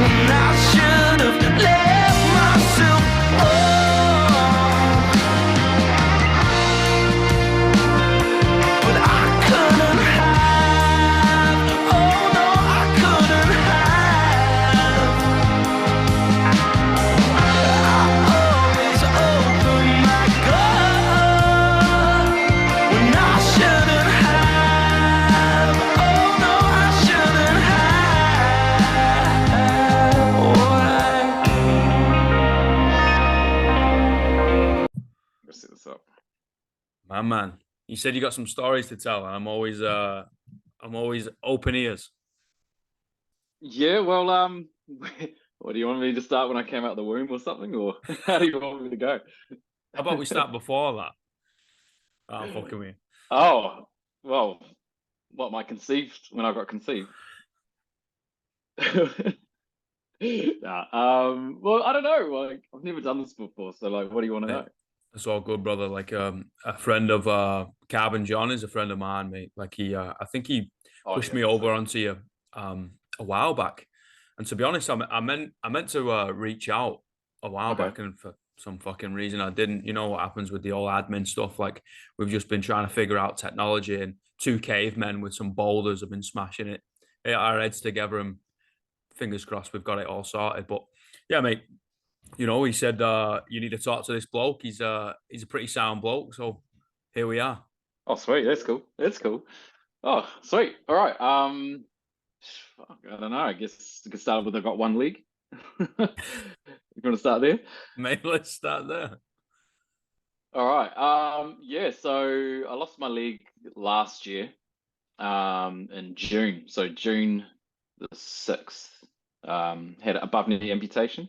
And I should have left myself alone. But I couldn't have. Oh no, I couldn't have. I always open my gut when I shouldn't have. Oh no, I shouldn't have. Let's set this up. My man, you said you got some stories to tell, and I'm always open ears. Yeah, well, what do you want me to start when I came out of the womb or something, or how do you want me to go? How about we start before that? Oh, fucking me. Oh, well, what, my conceived, when I got conceived? Nah, well, I don't know, like, I've never done this before, so, like, what do you want to know? It's all good, brother. Like a friend of Carbon John is a friend of mine, mate. Like I think he pushed me over onto you a while back. And to be honest, I meant to reach out a while back, and for some fucking reason I didn't. You know what happens with the old admin stuff? Like we've just been trying to figure out technology, and two cavemen with some boulders have been smashing it, hit our heads together, and fingers crossed we've got it all sorted. But yeah, mate. You know, he said you need to talk to this bloke. He's a pretty sound bloke. So here we are. Oh, sweet. That's cool. That's cool. Oh, sweet. All right. Fuck, I don't know. I guess we could start with I've got one leg. You want to start there? Maybe let's start there. All right. Yeah. So I lost my leg last year, in June. So June the 6th, had an above knee amputation.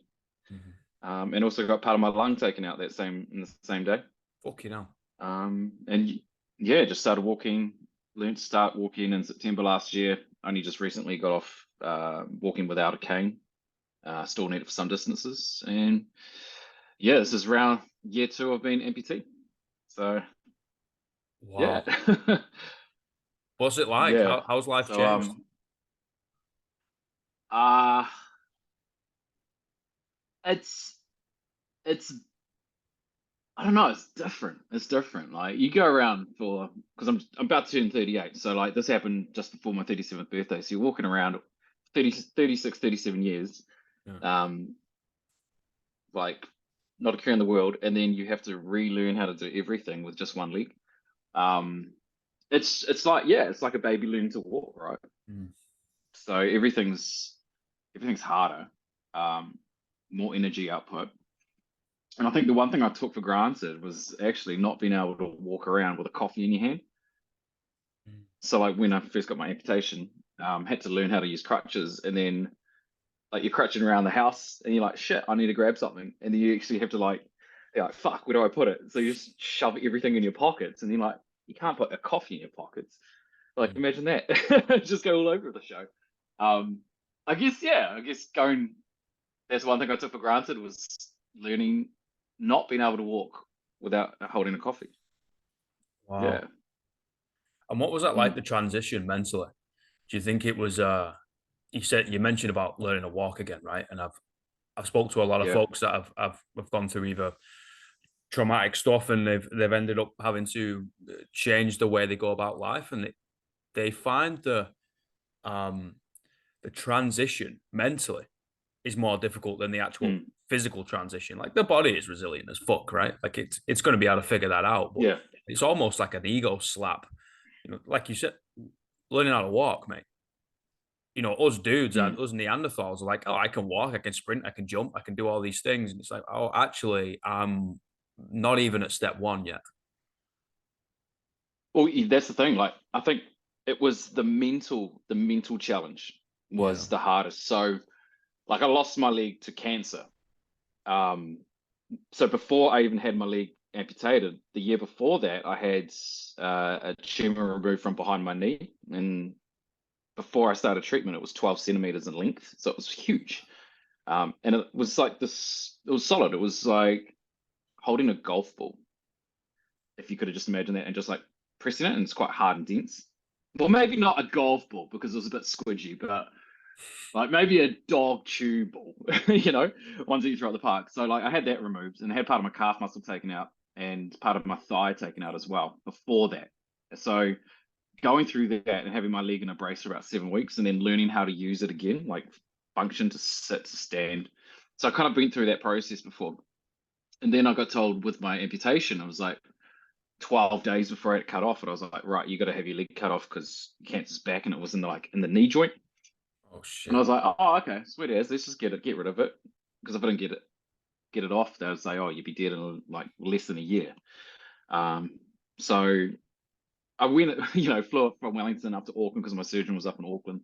And also got part of my lung taken out in the same day. Fucking hell. And yeah, just started walking, learned to start walking in September last year. Only just recently got off walking without a cane. Still need it for some distances. And yeah, this is around year 2 of being amputee. So wow. Yeah. What's it like? Yeah. How's life changed? It's I don't know, it's different. It's different. Like you go around because I'm about to turn 38. So like this happened just before my 37th birthday. So you're walking around 36, 37 years, like not a care in the world, and then you have to relearn how to do everything with just one leg. It's like, yeah, it's like a baby learning to walk, right? So everything's harder, more energy output. And I think the one thing I took for granted was actually not being able to walk around with a coffee in your hand. So like when I first got my amputation, had to learn how to use crutches, and then like you're crutching around the house and you're like, shit, I need to grab something. And then you actually have to you're like, fuck, where do I put it? So you just shove everything in your pockets, and then like, you can't put a coffee in your pockets. Like imagine that. Just go all over the show. I guess that's one thing I took for granted was learning not being able to walk without holding a coffee. Wow. Yeah. And what was that like, the transition mentally? Do you think it was you mentioned about learning to walk again, right? And I've spoke to a lot of folks that have gone through either traumatic stuff, and they've ended up having to change the way they go about life, and they find the transition mentally is more difficult than the actual physical transition. Like the body is resilient as fuck, right? Like it's going to be able to figure that out. But it's almost like an ego slap. You know, like you said, learning how to walk, mate. You know, us dudes, us Neanderthals are like, oh, I can walk, I can sprint, I can jump, I can do all these things. And it's like, oh, actually, I'm not even at step 1 yet. Well, that's the thing. Like, I think it was the mental challenge was the hardest. So like I lost my leg to cancer. So before I even had my leg amputated, the year before that, I had a tumor removed from behind my knee. And before I started treatment, it was 12 centimeters in length. So it was huge. And it was like this, it was solid. It was like holding a golf ball. If you could have just imagined that, and just like pressing it, and it's quite hard and dense. Well, maybe not a golf ball because it was a bit squidgy, but like maybe a dog chew ball, you know, ones that you throw at the park. So like I had that removed and I had part of my calf muscle taken out and part of my thigh taken out as well before that. So going through that and having my leg in a brace for about 7 weeks and then learning how to use it again, like function to sit to stand. So I kind of went through that process before. And then I got told with my amputation, I was like 12 days before I had it cut off. And I was like, right, you got to have your leg cut off because cancer's back. And it was in the knee joint. Oh shit. And I was like, oh, okay, sweet as. Let's just get rid of it. Because if I didn't get it off, they would say, oh, you'd be dead in like less than a year. So I went, flew up from Wellington up to Auckland because my surgeon was up in Auckland.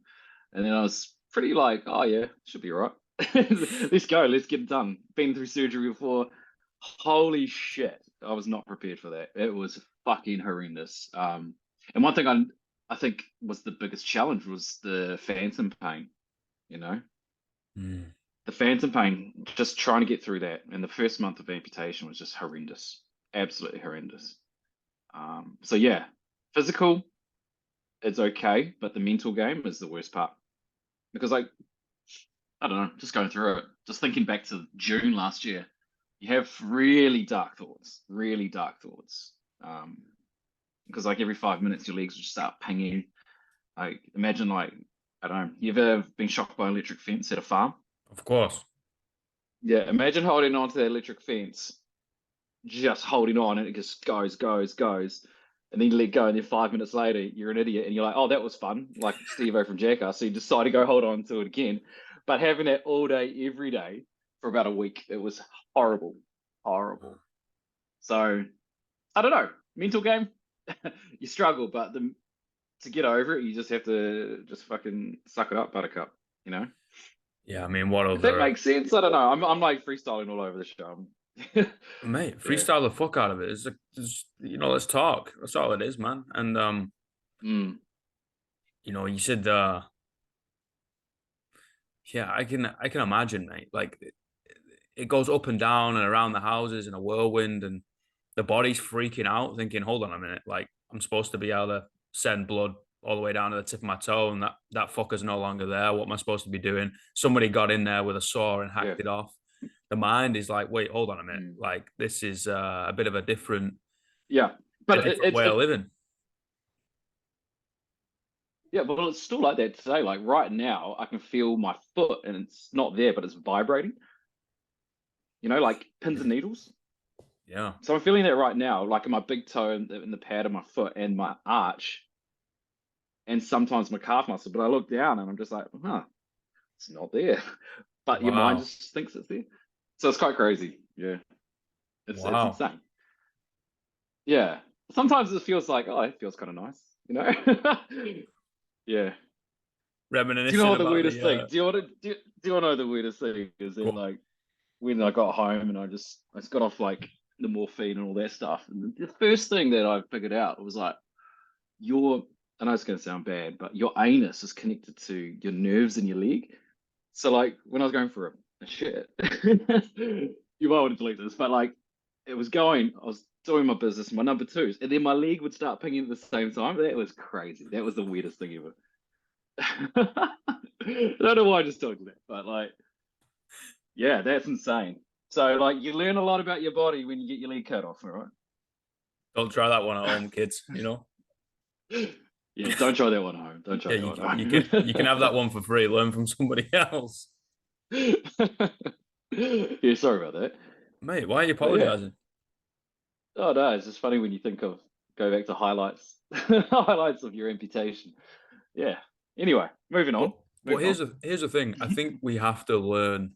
And then I was pretty like, oh yeah, should be all right. Let's go, let's get it done. Been through surgery before. Holy shit. I was not prepared for that. It was fucking horrendous. And one thing I think was the biggest challenge was the phantom pain, you know? The phantom pain, just trying to get through that. And the first month of amputation was just horrendous. Absolutely horrendous. So yeah, physical, it's okay, but the mental game is the worst part. Because like, I don't know, just going through it, just thinking back to June last year, you have really dark thoughts. Because like every 5 minutes, your legs would start pinging. Like imagine like, I don't know, you ever been shocked by an electric fence at a farm? Of course. Yeah, imagine holding on to that electric fence, just holding on, and it just goes, and then you let go, and then 5 minutes later, you're an idiot, and you're like, oh, that was fun, like Steve-O from Jackass, so you decide to go hold on to it again. But having that all day, every day, for about a week, it was horrible. So, I don't know, mental game, you struggle, but to get over it, you just have to just fucking suck it up, buttercup, you know? Yeah, I mean, what other... If that makes sense, I don't know. I'm like freestyling all over the show. Mate, freestyle the fuck out of it. Let's talk. That's all it is, man. And you said yeah, I can imagine, mate. Like it goes up and down and around the houses in a whirlwind, and the body's freaking out, thinking, hold on a minute, like I'm supposed to be able to send blood all the way down to the tip of my toe, and that fucker's no longer there. What am I supposed to be doing? Somebody got in there with a saw and hacked it off. The mind is like, wait, hold on a minute. Like this is a bit of a different, but it's way of living. Yeah, but it's still like that today. Like right now, I can feel my foot, and it's not there, but it's vibrating. You know, like pins and needles. Yeah. So I'm feeling that right now, like in my big toe, in the pad of my foot, and my arch, and sometimes my calf muscle. But I look down, and I'm just like, it's not there. But your mind just thinks it's there. So it's quite crazy. Yeah. It's insane. Yeah. Sometimes it feels like, oh, it feels kind of nice, you know? Yeah. Reminiscing. Do you know what the weirdest thing? Do you want to know the weirdest thing? Is then like when I got home and I just got off like the morphine and all that stuff. And the first thing that I figured out was like I know it's gonna sound bad, but your anus is connected to your nerves in your leg. So like when I was going for a shit, you might want to delete this, but like I was doing my business, my number twos, and then my leg would start pinging at the same time. That was crazy. That was the weirdest thing ever. I don't know why I just told you that, but like, yeah, that's insane. So like, you learn a lot about your body when you get your leg cut off. All right. Don't try that one at home, kids. Yeah, don't try that one at home. Don't try that one at home. You can have that one for free. Learn from somebody else. Yeah, sorry about that, mate. Why are you apologizing? Oh no, it's just funny when you go back to highlights of your amputation. Yeah. Anyway, moving on. Well, here's the thing. I think we have to learn,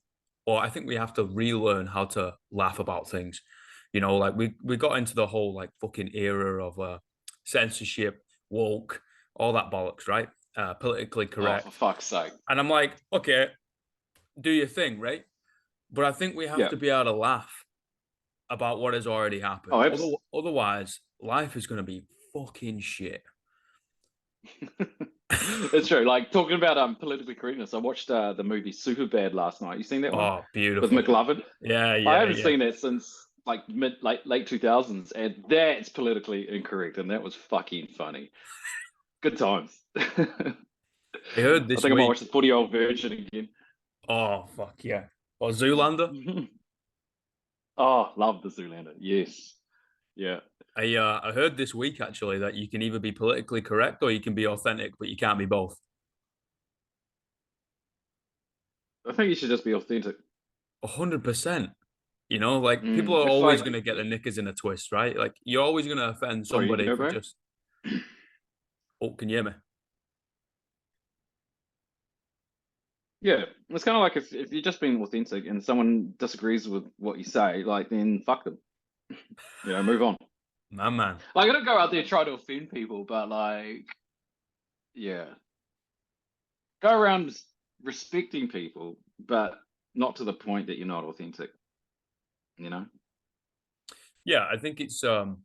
or I think we have to relearn how to laugh about things. Like we got into the whole like fucking era of censorship, woke, all that bollocks, right? Politically correct. Oh, for fuck's sake. And I'm like, okay, do your thing, right? But I think we have to be able to laugh about what has already happened. Otherwise, life is going to be fucking shit. It's true. Like talking about politically correctness, I watched the movie Superbad last night. You seen that one? Oh, beautiful. With McLovin. Yeah. I haven't seen that since like late 2000s, and that's politically incorrect, and that was fucking funny. Good times. I heard I this think I might week. watch the 40-year-old virgin again. Oh fuck yeah! Or Zoolander. Oh, love the Zoolander. Yes. Yeah. I heard this week actually that you can either be politically correct or you can be authentic, but you can't be both. I think you should just be authentic. 100%. You know, like people are It's always like, going to get the knickers in a twist, right? Like you're always going to offend oh, you somebody go, for bro. just, oh, can you hear me? Yeah, it's kind of like if you're just being authentic and someone disagrees with what you say, like then fuck them. Move on. Man. Like I don't go out there try to offend people, but like, yeah, go around respecting people, but not to the point that you're not authentic. You know? Yeah, I think it's gone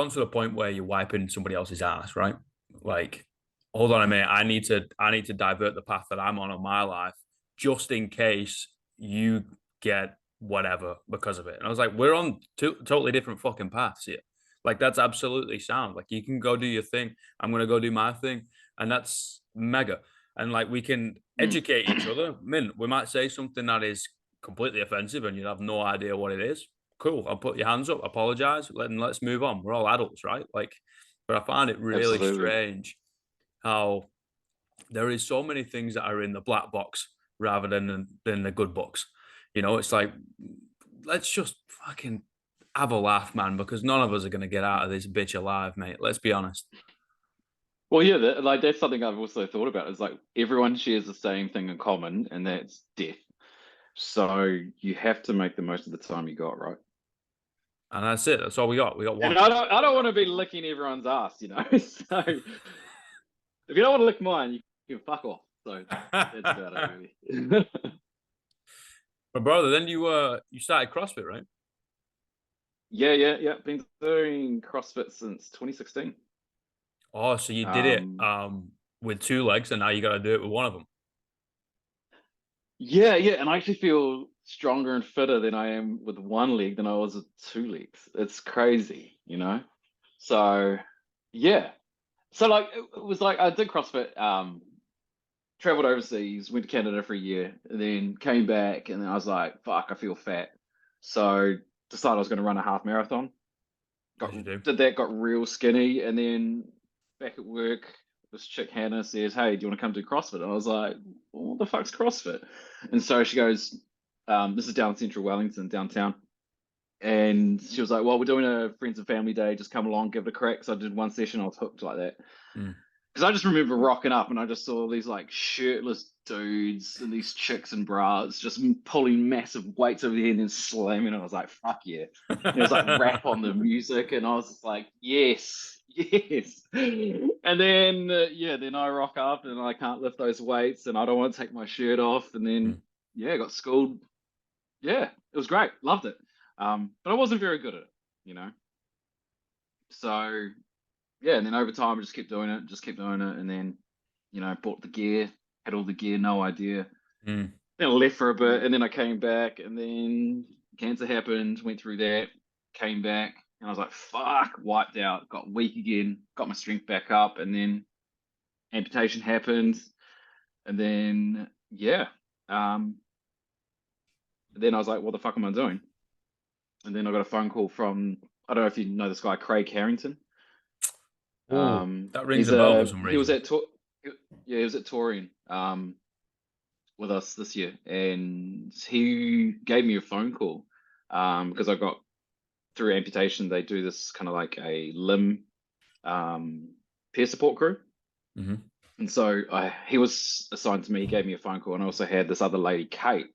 to the point where you're wiping somebody else's ass, right? Like, hold on a minute, I need to divert the path that I'm on in my life just in case you get whatever because of it. And I was like, we're on two totally different fucking paths here. Like that's absolutely sound. Like you can go do your thing. I'm gonna go do my thing, and that's mega. And like we can educate each other. We might say something that is completely offensive, and you have no idea what it is. Cool. I'll put your hands up, apologize, let's move on. We're all adults, right? Like, but I find it really Absolutely. strange how there is so many things that are in the black box rather than the good box. You know, it's like let's just fucking have a laugh, man, because none of us are gonna get out of this bitch alive, mate. Let's be honest. Well, yeah, like that's something I've also thought about. Is like everyone shares the same thing in common, and that's death. So you have to make the most of the time you got, right? And that's it. That's all we got. We got one. And I don't want to be licking everyone's ass, So if you don't want to lick mine, you can fuck off. So that's about it, really. But brother, then you started CrossFit, right? Yeah. Been doing CrossFit since 2016. Oh, so you did it Um, with two legs, and now you got to do it with one of them. yeah, and I actually feel stronger and fitter than I am with one leg than I was with two legs. It's crazy. So yeah. So like it was like I did CrossFit, traveled overseas, went to Canada for a year, and then came back, and then I was like, fuck, I feel fat. So decided I was going to run a half marathon. As you do. Did that, got real skinny, and then back at work, this chick Hannah says, "Hey, do you want to come do CrossFit?" And I was like, "What the fuck's CrossFit?" And so she goes, "This is down Central Wellington, downtown." And she was like, "Well, we're doing a friends and family day. Just come along, give it a crack." So I did one session. I was hooked like that. Mm. Because I just remember rocking up and I just saw these like shirtless dudes and these chicks in bras just pulling massive weights over their head and then slamming. I was like, fuck yeah. And it was like rap on the music. And I was just like, yes, yes. And then, then I rock up and I can't lift those weights and I don't want to take my shirt off. And then, Mm. I got schooled. Yeah, it was great. Loved it. But I wasn't very good at it. So and then over time I just kept doing it, and then bought the gear, had all the gear, no idea. Mm. Then I left for a bit, and then I came back, and then cancer happened, went through that, came back, and I was like, fuck, wiped out, got weak again, got my strength back up, and then amputation happened, and then then I was like, what the fuck am I doing? And then I got a phone call from, I don't know if you know this guy, Craig Harrington. Oh, that rings He's a bell for some he was reason. at he was at Torian with us this year, and he gave me a phone call because I got through amputation. They do this kind of like a limb peer support crew, Mm-hmm. and so he was assigned to me. He gave me a phone call, and I also had this other lady, Kate,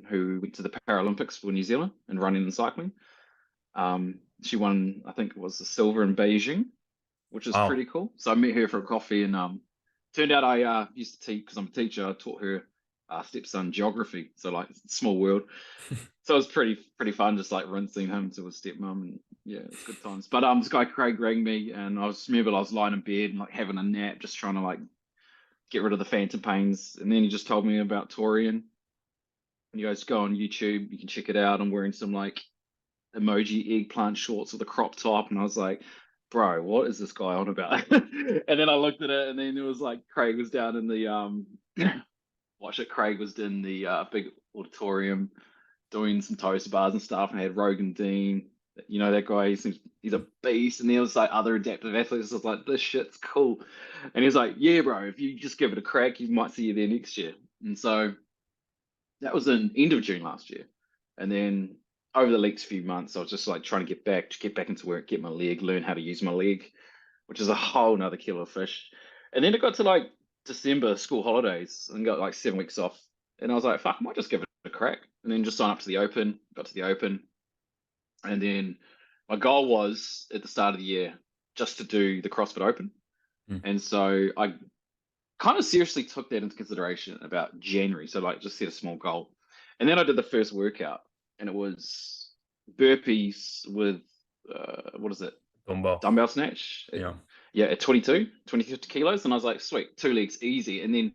who went to the Paralympics for New Zealand and running and cycling. She won, I think it was the silver in Beijing, which is Wow. pretty cool. So I met her for a coffee, and turned out I used to teach because I'm a teacher. I taught her stepson geography, so like small world. So it was pretty fun, just like rinsing him to his stepmom, and yeah, it was good times. But this guy Craig rang me, and remember I was lying in bed and like having a nap, just trying to like get rid of the phantom pains. And then he just told me about Torian, and you guys go on YouTube, you can check it out. I'm wearing some like emoji eggplant shorts with a crop top, and I was like, bro, what is this guy on about? And then I looked at it, and then it was like Craig was down in the watch it. Craig was in the big auditorium doing some toast bars and stuff, and had Rogan Dean. You know that guy. He's a beast. And there was like other adaptive athletes. I was like, this shit's cool. And he was like, yeah, bro, if you just give it a crack, you might see you there next year. And so that was in end of June last year. And then over the next few months, I was just like trying to get back into work, get my leg, learn how to use my leg, which is a whole nother kilo of fish. And then it got to like December school holidays and got like 7 weeks off. And I was like, fuck, I might just give it a crack. And then just sign up to the Open, got to the Open. And then my goal was at the start of the year just to do the CrossFit Open. And so I kind of seriously took that into consideration about January. So like just set a small goal. And then I did the first workout, and it was burpees with what is it? Dumbbell snatch. Yeah, at 22 kilos. And I was like, sweet, 2 legs easy. And then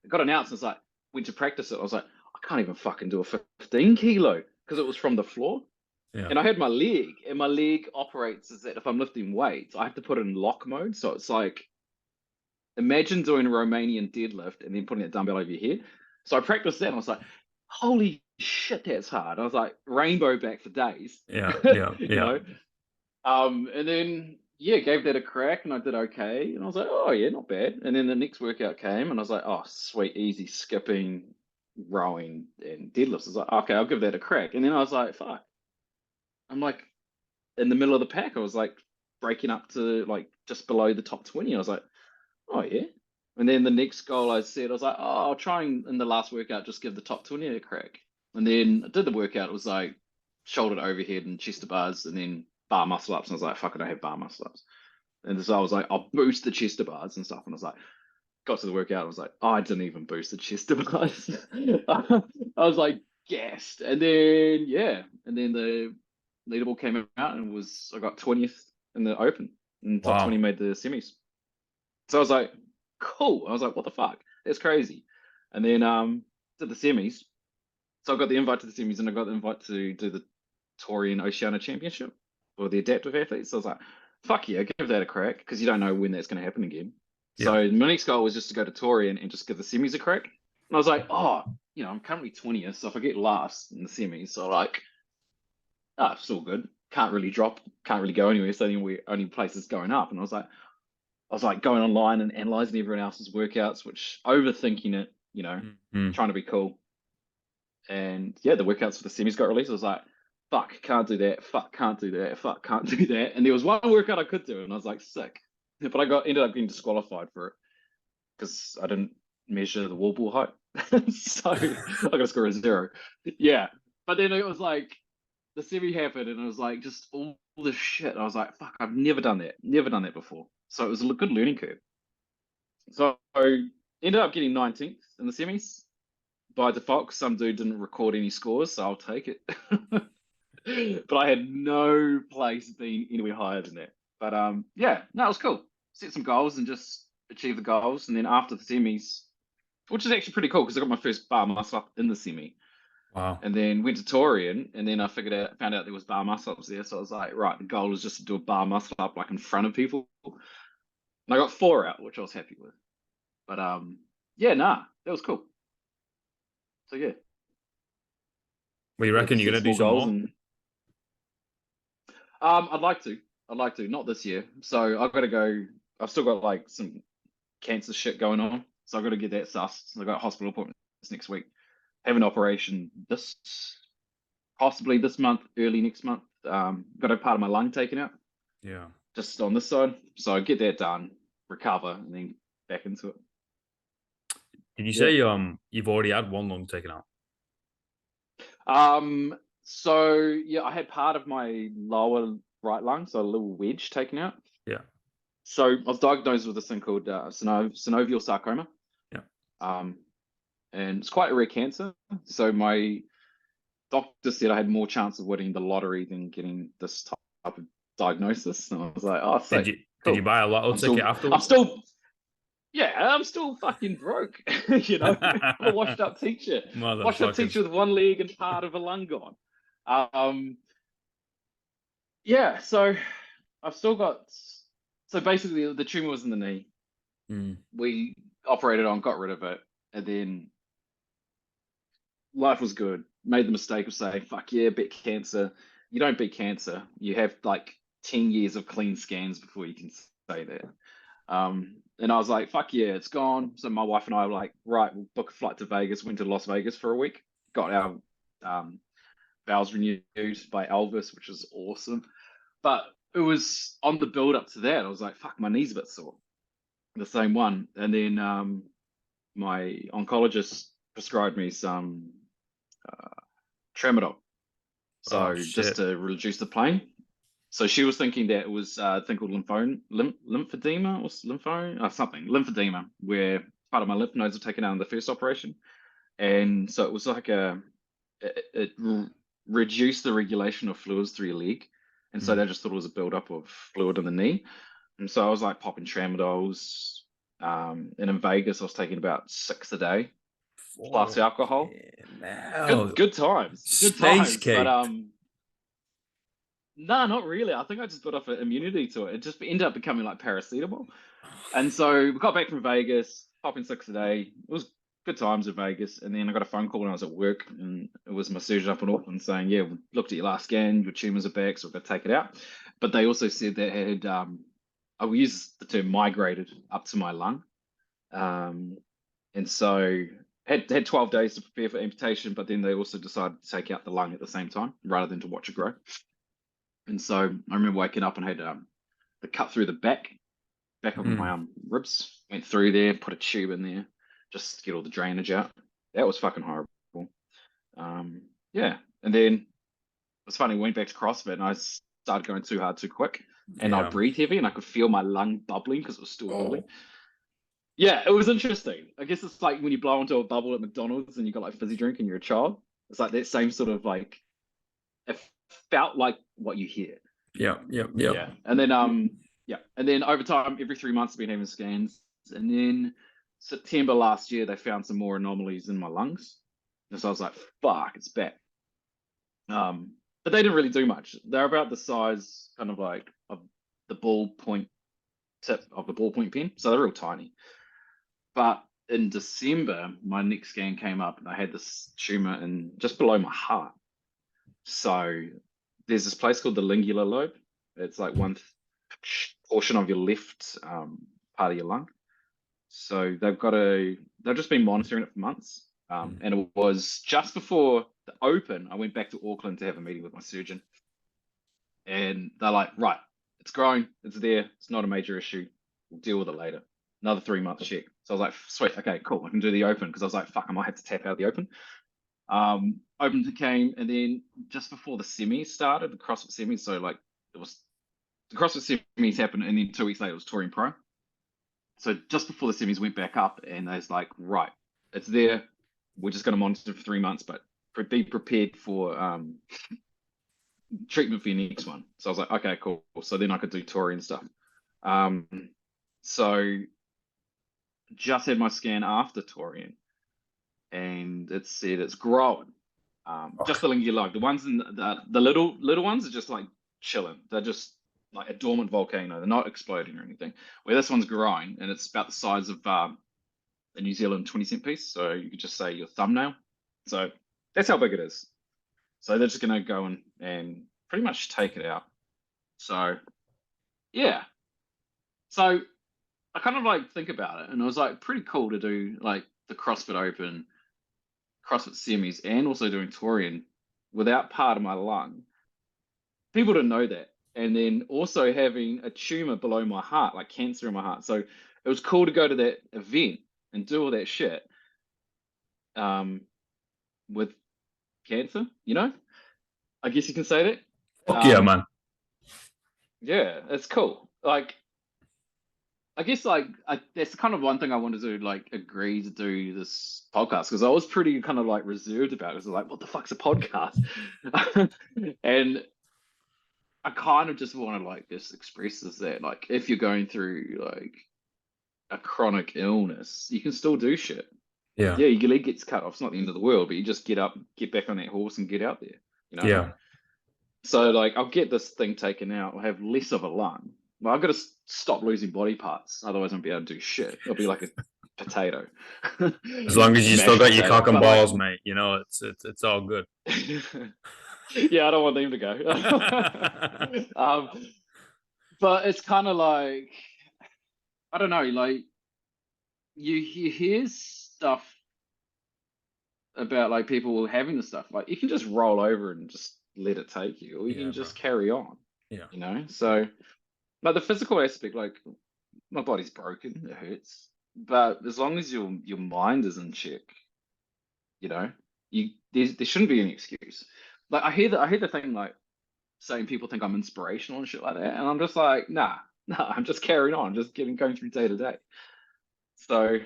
it got announced, and it's like, went to practice it. I was like, I can't even fucking do a 15 kilo because it was from the floor. And I had my leg, and my leg operates as that if I'm lifting weights, I have to put it in lock mode. So it's like, imagine doing a Romanian deadlift and then putting a dumbbell over your head. So I practiced that, and I was like, holy shit, that's hard. I was like, rainbow back for days. You know? And then, gave that a crack, and I did okay. And I was like, oh, yeah, not bad. And then the next workout came, and I was like, oh, sweet, easy, skipping, rowing, and deadlifts. I was like, okay, I'll give that a crack. And then I was like, fuck. I'm like in the middle of the pack. I was like breaking up to like just below the top 20. I was like, oh yeah. And then the next goal I said, I was like, oh, I'll try and in the last workout just give the top 20 a crack. And then I did the workout. It was like shoulder to overhead and chest to bars, and then bar muscle ups. And I was like, fuck, I don't have bar muscle ups. And so I was like, I'll boost the chest to bars and stuff. And I was like, got to the workout. I was like, oh, I didn't even boost the chest to bars. I was like gassed. And then and then the leaderboard came out, and I got 20th in the Open, and top 20 made the semis. So I was like, cool. I was like, what the fuck? That's crazy. And then did the semis. So I got the invite to the semis, and I got the invite to do the Torian Oceania Championship for the adaptive athletes. So I was like, fuck yeah, give that a crack, because you don't know when that's going to happen again. So my next goal was just to go to Torian and just give the semis a crack. And I was like, oh, I'm currently 20th, so if I get last in the semis, so like, it's all good. Can't really drop, can't really go anywhere. So the only places going up. And I was like going online and analyzing everyone else's workouts, which overthinking it, trying to be cool. And the workouts for the semis got released. I was like, fuck, can't do that. Fuck, can't do that. Fuck, can't do that. And there was one workout I could do, and I was like, sick. But I ended up getting disqualified for it because I didn't measure the wall ball height. So I got to score a 0. Yeah. But then it was like, the semi happened, and it was like just all this shit. I was like, fuck, I've never done that before. So it was a good learning curve. So I ended up getting 19th in the semis by default, because some dude didn't record any scores, so I'll take it. But I had no place being anywhere higher than that. But it was cool. Set some goals and just achieve the goals. And then after the semis, which is actually pretty cool, because I got my first bar muscle up in the semi. Wow. And then went to Torian, and then I found out there was bar muscle ups there. So I was like, right, the goal is just to do a bar muscle up like in front of people. And I got 4 out, which I was happy with. But that was cool. So yeah. Well, you reckon you're gonna do some more? I'd like to. Not this year. So I've got to go. I've still got like some cancer shit going on, so I've got to get that sussed. I got hospital appointments next week. Have an operation possibly this month, early next month. Got a part of my lung taken out. Yeah. Just on this side. So I get that done, recover, and then back into it. Did you say you've already had one lung taken out? So I had part of my lower right lung, so a little wedge taken out. Yeah. So I was diagnosed with this thing called synovial sarcoma. Yeah. And it's quite a rare cancer. So my doctor said I had more chance of winning the lottery than getting this type of diagnosis. And I was like, oh, sick. Did you buy a lotto ticket afterwards? I'm still fucking broke. I'm a washed up teacher. Washed up teacher with one leg and part of a lung gone. So I've still got. So basically, the tumor was in the knee. We operated on, got rid of it, and then life was good. Made the mistake of saying, "Fuck yeah, beat cancer." You don't beat cancer. You have like 10 years of clean scans before you can say that. And I was like, "Fuck yeah, it's gone." So my wife and I were like, "Right, we'll book a flight to Vegas." Went to Las Vegas for a week. Got our vows renewed by Elvis, which was awesome. But it was on the build up to that. I was like, "Fuck, my knee's a bit sore." The same one, and then my oncologist prescribed me some tramadol, so just to reduce the pain. So she was thinking that it was a thing called lymphedema or lymphedema, where part of my lymph nodes were taken out in the first operation, and so it was like it reduced the regulation of fluids through your leg, and so they just thought it was a buildup of fluid in the knee, and so I was like popping tramadols, and in Vegas I was taking about 6 a day plus alcohol. Good times, Space cake. but no, not really. I think I just built up an immunity to it. It just ended up becoming like paracetamol. And so we got back from Vegas, popping 6 a day. It was good times in Vegas. And then I got a phone call when I was at work, and it was my surgeon up in Auckland saying, "Yeah, we looked at your last scan, your tumors are back, so we're going to take it out." But they also said that it had, I will use the term migrated up to my lung. And so had 12 days to prepare for amputation, but then they also decided to take out the lung at the same time rather than to watch it grow. And so I remember waking up and had the cut through the back of my ribs, went through there, put a tube in there, just to get all the drainage out. That was fucking horrible. Yeah. And then it was funny, went back to CrossFit and I started going too hard too quick, and I breathed heavy and I could feel my lung bubbling because it was still early. Yeah, it was interesting. I guess it's like when you blow into a bubble at McDonald's and you got like fizzy drink and you're a child. It's like that same sort of like, it felt like what you hear. Yeah. And then and then over time, every 3 months I've been having scans. And then September last year they found some more anomalies in my lungs. And so I was like, fuck, it's back. But they didn't really do much. They're about the size kind of like of the ballpoint tip of the ballpoint pen. So they're real tiny. But in December, my next scan came up and I had this tumor in just below my heart. So there's this place called the lingular lobe. It's like one portion of your left part of your lung. So they've just been monitoring it for months. And it was just before the open, I went back to Auckland to have a meeting with my surgeon. And they're like, right, it's growing, it's there, it's not a major issue, we'll deal with it later. Another 3 months check. So I was like, sweet, okay, cool, I can do the open, because I was like, fuck, I might have to tap out the open. Open came, and then just before the semis started, the CrossFit semis, so like it was the CrossFit semis happened, and then 2 weeks later it was Touring Pro. So just before the semis went back up, and they was like, right, it's there, we're just going to monitor for 3 months, but be prepared for treatment for your next one. So I was like, okay, cool. So then I could do Tory and stuff. So just had my scan after Torian, and it said it's growing. Just the lingular lobe. The ones in the little ones are just like chilling. They're just like a dormant volcano. They're not exploding or anything. Where this one's growing, and it's about the size of a New Zealand 20-cent piece. So you could just say your thumbnail. So that's how big it is. So they're just gonna go and pretty much take it out. So yeah. So I kind of like think about it, and it was like pretty cool to do like the CrossFit Open, CrossFit semis, and also doing Torian without part of my lung. People didn't know that. And then also having a tumor below my heart, like cancer in my heart. So it was cool to go to that event and do all that shit with cancer, you know? I guess you can say that. Yeah, man. Yeah, it's cool. Like, I guess like that's kind of one thing I wanted to like agree to do this podcast, because I was pretty kind of like reserved about it. I was like, what the fuck's a podcast? And I kind of just want to like just express is that like if you're going through like a chronic illness, you can still do shit. Yeah, your leg gets cut off. It's not the end of the world, but you just get up, get back on that horse, and get out there. You know. Yeah. So like I'll get this thing taken out, I'll have less of a lung. Well, I've got to stop losing body parts, otherwise I won't be able to do shit. It'll be like a potato. As long as you still Mashed got your potato. cock and But like, balls, mate, you know, it's all good. yeah, I don't want them to go. But it's kind of like, I don't know, like you hear stuff about like people having the stuff. Like you can just roll over and just let it take you, or you Yeah, can bro. just carry on. Yeah. You know, so like the physical aspect, like my body's broken, it hurts. But as long as your mind is in check, you know, there shouldn't be any excuse. Like I hear the thing like saying people think I'm inspirational and shit like that, and I'm just like, nah, I'm just carrying on, just going through day to day. So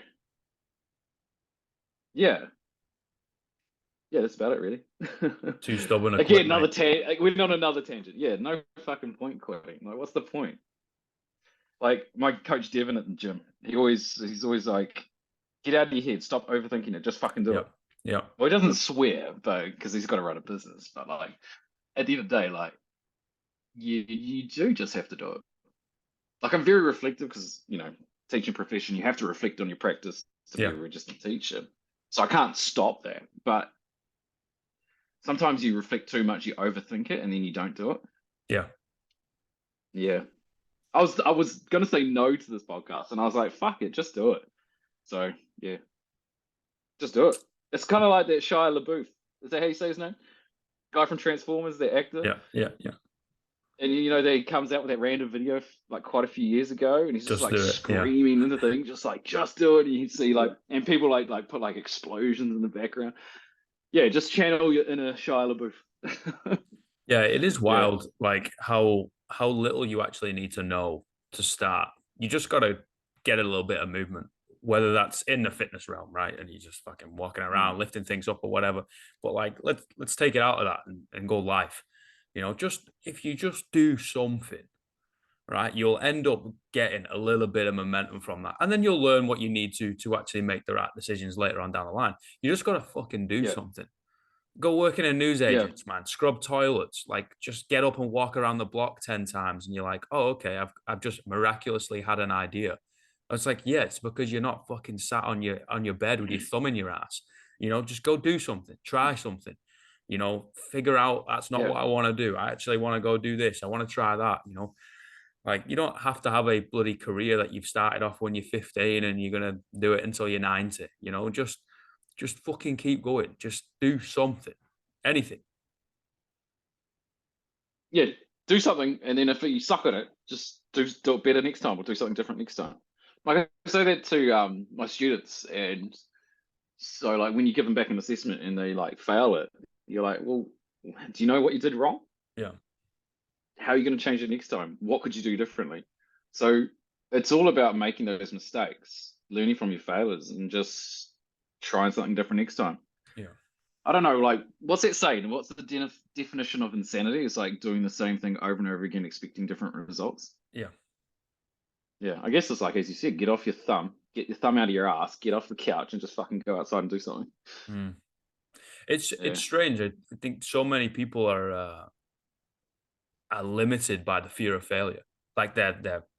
yeah, yeah, that's about it really. Too stubborn to quit, Again, mate. we're on another tangent. Yeah, no fucking point quitting. Like, what's the point? Like my coach Devin at the gym, he's always like, get out of your head, stop overthinking it, just fucking do Yeah. it. Yeah. Well, he doesn't swear, but because he's got to run a business. But like at the end of the day, like you do just have to do it. Like I'm very reflective because teaching profession, you have to reflect on your practice to be Yeah. a registered teacher. So I can't stop that. But sometimes you reflect too much, you overthink it, and then you don't do it. Yeah. Yeah. I was gonna say no to this podcast, and I was like, fuck it, just do it. So yeah, just do it. It's kind of like that Shia LaBeouf. Is that how you say his name? Guy from Transformers, the actor. Yeah. Yeah. Yeah. And that he comes out with that random video like quite a few years ago, and he's just Just like do it. Yeah. screaming into the thing, just do it. And you see like, and people like put like explosions in the background. Yeah, just channel your inner Shia LaBeouf. Yeah. It is Yeah, wild, like how little you actually need to know to start. You just got to get a little bit of movement, whether that's in the fitness realm, right? And you're just fucking walking mm. around, lifting things up or whatever. But like, let's take it out of that and go live. You know, just if you just do something, right, you'll end up getting a little bit of momentum from that, and then you'll learn what you need to actually make the right decisions later on down the line. You just got to fucking do Yeah, something. Go work in a news yeah, agents, man. Scrub toilets. Like, just get up and walk around the block 10 times, and you're like, oh, okay, I've just miraculously had an idea. It's like, yeah, it's because you're not fucking sat on your bed with your thumb in your ass. You know, just go do something, try something. You know, figure out that's not yeah, what I want to do. I actually want to go do this. I want to try that. You know, like, you don't have to have a bloody career that you've started off when you're 15 and you're gonna do it until you're 90. You know, just fucking keep going. Just do something, anything. yeah. Do something, and then if you suck at it, just do it better next time, or do something different next time. Like I say that to my students, and so like when you give them back an assessment and they like fail it, you're like, well, do you know what you did wrong? Yeah, How are you going to change it next time? What could you do differently? So it's all about making those mistakes, learning from your failures, and just trying something different next time. yeah, I don't know, like, what's it saying? What's the definition of insanity? It's like doing the same thing over and over again, expecting different results. yeah. Yeah, I guess it's like, as you said, get off your thumb, get your thumb out of your ass, get off the couch, and just fucking go outside and do something. Mm. It's Yeah. it's strange. I think so many people are limited by the fear of failure. Like they're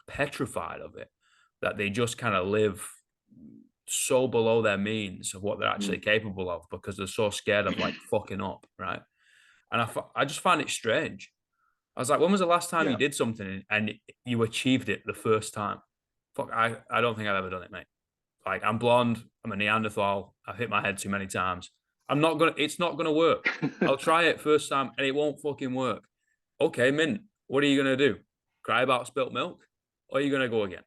petrified of it, that they just kind of live so below their means of what they're actually Mm. capable of because they're so scared of like fucking up, right? And I just find it strange. I was like, when was the last time you Yeah. did something and you achieved it the first time? Fuck, I don't think I've ever done it, mate. Like, I'm blonde, I'm a Neanderthal, I've hit my head too many times. It's not gonna work. I'll try it first time and it won't fucking work. Okay, Mint, what are you gonna do? Cry about spilt milk? Or are you gonna go again?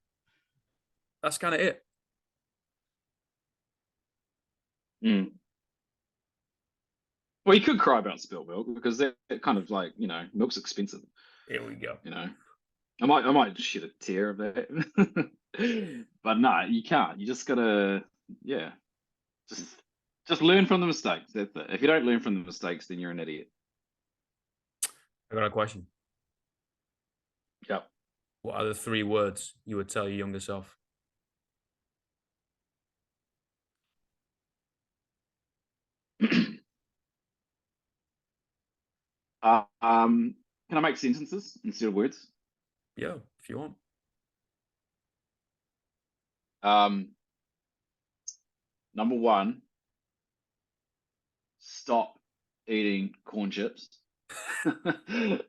That's kind of it. Mm. Well, you could cry about spilt milk because that kind of like, milk's expensive, Here we go. you know. I might shed a tear of that. But no, you can't. You just gotta, yeah, just just learn from the mistakes. That's it. If you don't learn from the mistakes, then you're an idiot. I got a question. Yep. What are the 3 words you would tell your younger self? Can I make sentences instead of words? Yeah, if you want. Number one, stop eating corn chips. I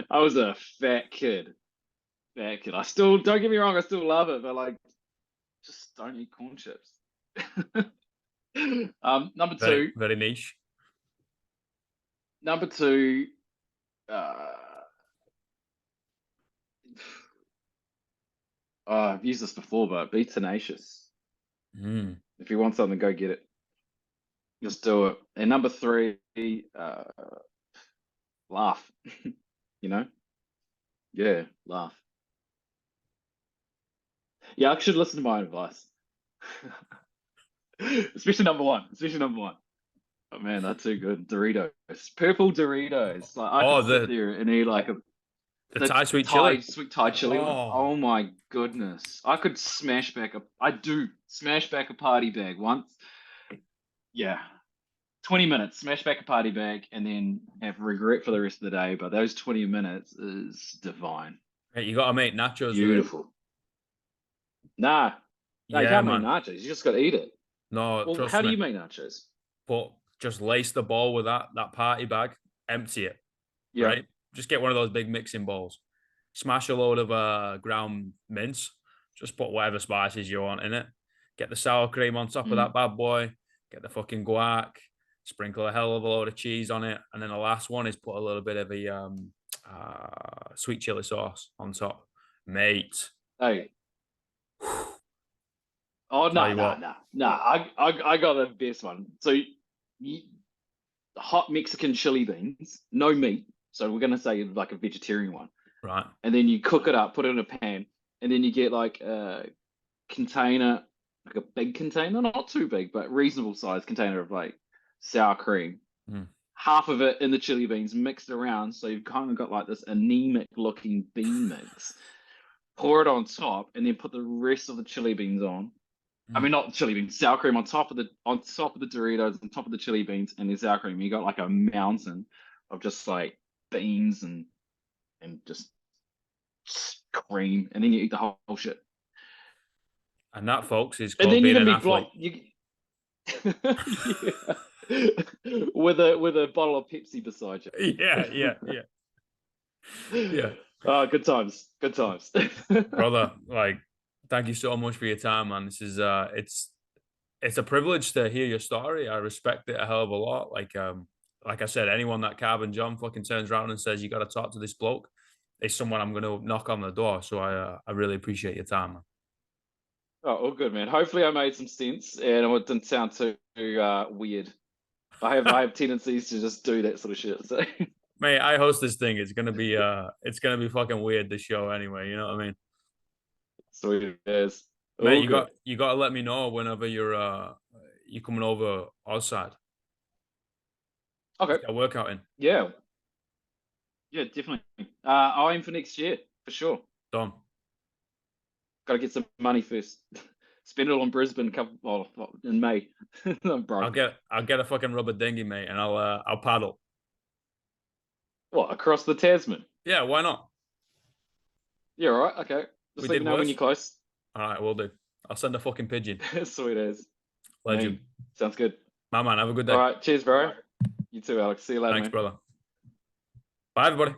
was a fat kid. Fat kid. I still, don't get me wrong, I still love it, but like, just don't eat corn chips. Number Very, two, very niche. number two, I've used this before, but be tenacious. If you want something, go get it. Just do it. And number three, laugh. You know? Yeah, laugh. Yeah, I should listen to my advice. Especially number one. Especially number one. Oh man, that's too good. Doritos. Purple Doritos. Like I Oh, could sit there and eat like the Thai sweet chili. sweet Thai chili one. Oh. Oh my goodness. I could I do smash back a party bag once. Yeah. 20 minutes, smash back a party bag, and then have regret for the rest of the day. But those 20 minutes is divine. Hey, you gotta make nachos. Beautiful. Nah. No, you Yeah, can't man. make nachos. You just gotta eat it. No, Well, trust how me. do you make nachos? But just lace the bowl with that party bag, empty it. Yeah. Right? Just get one of those big mixing bowls. Smash a load of ground mince. Just put whatever spices you want in it. Get the sour cream on top of that bad boy. Get the fucking guac. Sprinkle a hell of a load of cheese on it. And then the last one is put a little bit of a sweet chili sauce on top. Mate. Hey. Oh, no. I got the best one. So, hot Mexican chili beans, no meat. So we're gonna say like a vegetarian one. Right. And then you cook it up, put it in a pan, and then you get like a container, like a big container, not too big, but reasonable size container of like sour cream. Half of it in the chili beans mixed around, so you've kind of got like this anemic looking bean mix. Pour it on top, and then put the rest of the chili beans on. I mean, not chili beans, sour cream on top of the Doritos, on top of the chili beans, and the sour cream. You got like a mountain of just like beans and just cream, and then you eat the whole shit. And that, folks, is And called then you're being gonna an be athlete. Yeah. with a bottle of Pepsi beside you. Yeah. Oh, good times. Good times. Brother, like, thank you so much for your time, man. This is it's a privilege to hear your story. I respect it a hell of a lot. Like I said, anyone that Carbon John fucking turns around and says you got to talk to this bloke, is someone I'm going to knock on the door. So I really appreciate your time, man. Oh, all good, man. Hopefully, I made some sense and it didn't sound too weird. I have tendencies to just do that sort of shit. So, mate, I host this thing. It's gonna be fucking weird, this show anyway. You know what I mean? Sweet as. Mate, you got to let me know whenever you're coming over outside. Okay. Get a workout in. Yeah. Yeah, definitely. I'll aim for next year for sure. Done. Got to get some money first. Spend it on Brisbane in May. I'm broke. I'll get a fucking rubber dinghy, mate, and I'll paddle. What, across the Tasman? Yeah, why not? Yeah, all right. Okay. Just let me know when you're close. All right, will do. I'll send a fucking pigeon. Sweet as. Legend. Sounds good. My man, have a good day. All right. Cheers, bro. You too, Alex. See you later. Thanks, man. brother. Bye, everybody.